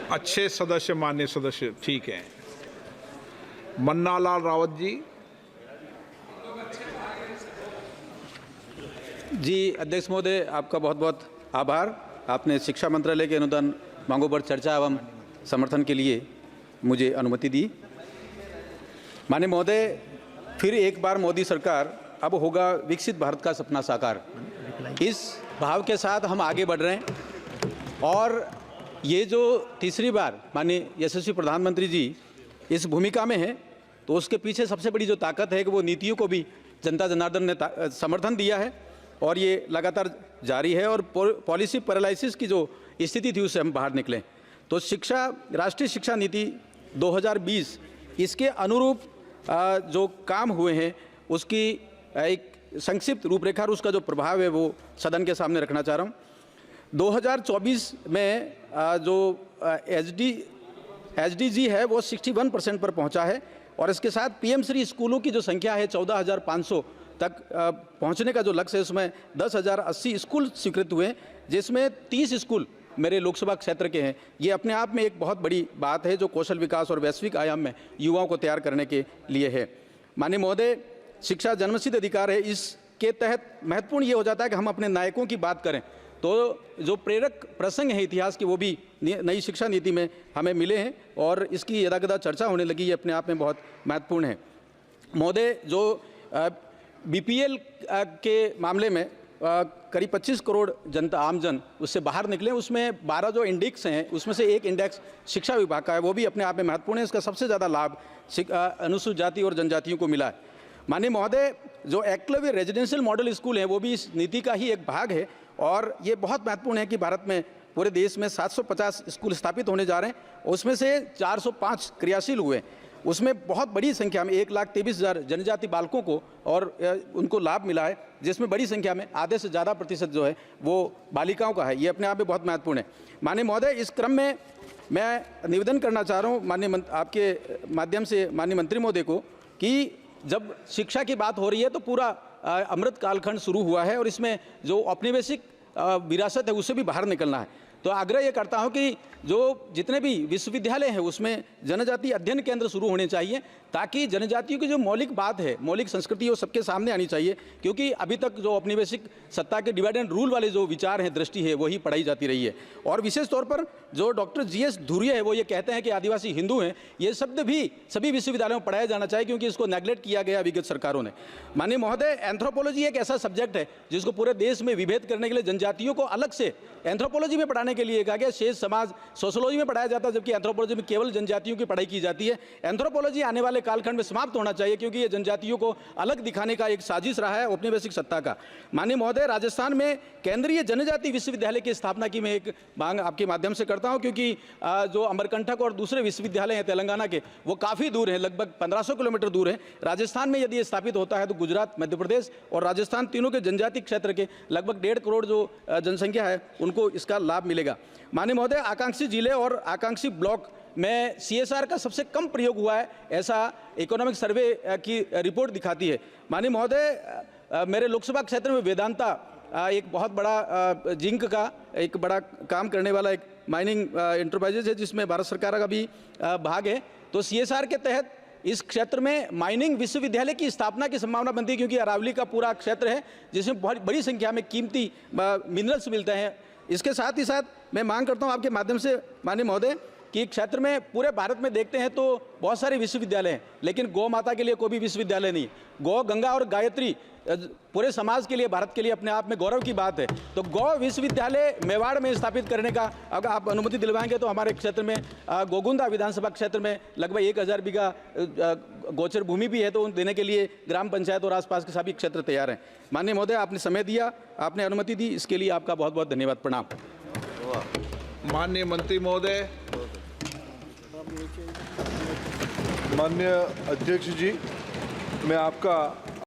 अच्छे सदस्य, मान्य सदस्य, ठीक है। मन्नालाल रावत जी। जी अध्यक्ष महोदय, आपका बहुत बहुत आभार। आपने शिक्षा मंत्रालय के अनुदान मांगों पर चर्चा एवं समर्थन के लिए मुझे अनुमति दी। माननीय महोदय, फिर एक बार मोदी सरकार, अब होगा विकसित भारत का सपना साकार। इस भाव के साथ हम आगे बढ़ रहे हैं और ये जो तीसरी बार माननीय यशस्वी प्रधानमंत्री जी इस भूमिका में हैं, तो उसके पीछे सबसे बड़ी जो ताकत है कि वो नीतियों को भी जनता जनार्दन ने समर्थन दिया है और ये लगातार जारी है और पॉलिसी पैरालिसिस की जो स्थिति थी उससे हम बाहर निकलें। तो शिक्षा, राष्ट्रीय शिक्षा नीति 2020, इसके अनुरूप जो काम हुए हैं उसकी एक संक्षिप्त रूपरेखा और उसका जो प्रभाव है वो सदन के सामने रखना चाह रहा हूँ। 2024 में जो एसडीजी है वो 61% पर पहुंचा है और इसके साथ पीएम श्री स्कूलों की जो संख्या है 14,500 तक पहुंचने का जो लक्ष्य है, उसमें 10,080 स्कूल स्वीकृत हुए, जिसमें 30 स्कूल मेरे लोकसभा क्षेत्र के हैं। ये अपने आप में एक बहुत बड़ी बात है जो कौशल विकास और वैश्विक आयाम में युवाओं को तैयार करने के लिए है। माननीय महोदय, शिक्षा जन्मसिद्ध अधिकार है। इसके तहत महत्वपूर्ण ये हो जाता है कि हम अपने नायकों की बात करें तो जो प्रेरक प्रसंग है इतिहास की वो भी नई शिक्षा नीति में हमें मिले हैं और इसकी यदाकदा चर्चा होने लगी, ये अपने आप में बहुत महत्वपूर्ण है। महोदय, जो बीपीएल के मामले में करीब 25 करोड़ जनता, आमजन उससे बाहर निकले, उसमें 12 जो इंडेक्स हैं उसमें से एक इंडेक्स शिक्षा विभाग का है, वो भी अपने आप में महत्वपूर्ण है। इसका सबसे ज़्यादा लाभ अनुसूचित जाति और जनजातियों को मिला है। माननीय महोदय, जो एकलव्य रेजिडेंशियल मॉडल स्कूल हैं वो भी इस नीति का ही एक भाग है और ये बहुत महत्वपूर्ण है कि भारत में पूरे देश में 750 स्कूल स्थापित होने जा रहे हैं। उसमें से 405 क्रियाशील हुए, उसमें बहुत बड़ी संख्या में 1,23,000 जनजाति बालकों को और उनको लाभ मिला है, जिसमें बड़ी संख्या में आधे से ज़्यादा प्रतिशत जो है वो बालिकाओं का है। ये अपने आप में बहुत महत्वपूर्ण है। माननीय महोदय, इस क्रम में मैं निवेदन करना चाह रहा हूँ आपके माध्यम से माननीय मंत्री महोदय को कि जब शिक्षा की बात हो रही है तो पूरा अमृत कालखंड शुरू हुआ है और इसमें जो औपनिवेशिक विरासत है उससे भी बाहर निकलना है। तो आग्रह ये करता हूं कि जो जितने भी विश्वविद्यालय हैं उसमें जनजाति अध्ययन केंद्र शुरू होने चाहिए ताकि जनजातियों की जो मौलिक बात है, मौलिक संस्कृति, वो सबके सामने आनी चाहिए, क्योंकि अभी तक जो औपनिवेशिक सत्ता के डिवाइड एंड रूल वाले जो विचार हैं, दृष्टि है, वही पढ़ाई जाती रही है। और विशेष तौर पर जो डॉक्टर GS धुरिया है वो ये कहते हैं कि आदिवासी हिंदू हैं, ये शब्द भी सभी विश्वविद्यालयों में पढ़ाया जाना चाहिए क्योंकि इसको नेग्लेक्ट किया गया विगत सरकारों ने। माननीय महोदय, एंथ्रोपोलॉजी एक ऐसा सब्जेक्ट है जिसको पूरे देश में विभेद करने के लिए जनजातियों को अलग से एंथ्रोपोलॉजी में पढ़ाने के लिए कहा गया। शेष समाज सोशियोलॉजी में पढ़ाया जाता है, जबकि एंथ्रोपोलॉजी में केवल जनजातियों की पढ़ाई की जाती है। एंथ्रोपोलॉजी आने वाले कालखंड में समाप्त होना चाहिए क्योंकि ये जनजातियों को अलग दिखाने का एक साजिश रहा है औपनिवेशिक सत्ता का। माननीय महोदय, राजस्थान में केंद्रीय जनजाति विश्वविद्यालय की स्थापना की मैं एक मांग आपके माध्यम से करता हूं, क्योंकि जो अमरकंटक और दूसरे विश्वविद्यालय हैं तेलंगाना के, वो काफ़ी दूर हैं, लगभग 1500 किलोमीटर दूर है। राजस्थान में यदि ये स्थापित होता है तो गुजरात, मध्य प्रदेश और राजस्थान तीनों के जनजाति क्षेत्र के लगभग 1.5 करोड़ जो जनसंख्या है उनको इसका लाभ मिलेगा। माननीय महोदय, आकांक्षी जिले और आकांक्षी ब्लॉक में CSR का सबसे कम प्रयोग हुआ है, ऐसा इकोनॉमिक सर्वे की रिपोर्ट दिखाती है। माननीय महोदय, मेरे लोकसभा क्षेत्र में वेदांता एक बहुत बड़ा जिंक का एक बड़ा काम करने वाला एक माइनिंग इंटरप्राइजेज है जिसमें भारत सरकार का भी भाग है। तो CSR के तहत इस क्षेत्र में माइनिंग विश्वविद्यालय की स्थापना की संभावना बनती है, क्योंकि अरावली का पूरा क्षेत्र है जिसमें बहुत बड़ी संख्या में कीमती मिनरल्स मिलते हैं। इसके साथ ही साथ मैं मांग करता हूं आपके माध्यम से माननीय महोदय कि क्षेत्र में पूरे भारत में देखते हैं तो बहुत सारे विश्वविद्यालय हैं, लेकिन गौ माता के लिए कोई भी विश्वविद्यालय नहीं। गौ, गंगा और गायत्री पूरे समाज के लिए, भारत के लिए अपने आप में गौरव की बात है। तो गौ विश्वविद्यालय मेवाड़ में स्थापित करने का अगर आप अनुमति दिलवाएंगे तो हमारे क्षेत्र में गोगुंदा विधानसभा क्षेत्र में लगभग 1000 बीघा गोचर भूमि भी है, तो देने के लिए ग्राम पंचायत और आसपास के सभी क्षेत्र तैयार हैं। माननीय महोदय, आपने समय दिया, आपने अनुमति दी, इसके लिए आपका बहुत बहुत धन्यवाद। प्रणाम। माननीय मंत्री महोदय। माननीय अध्यक्ष जी, मैं आपका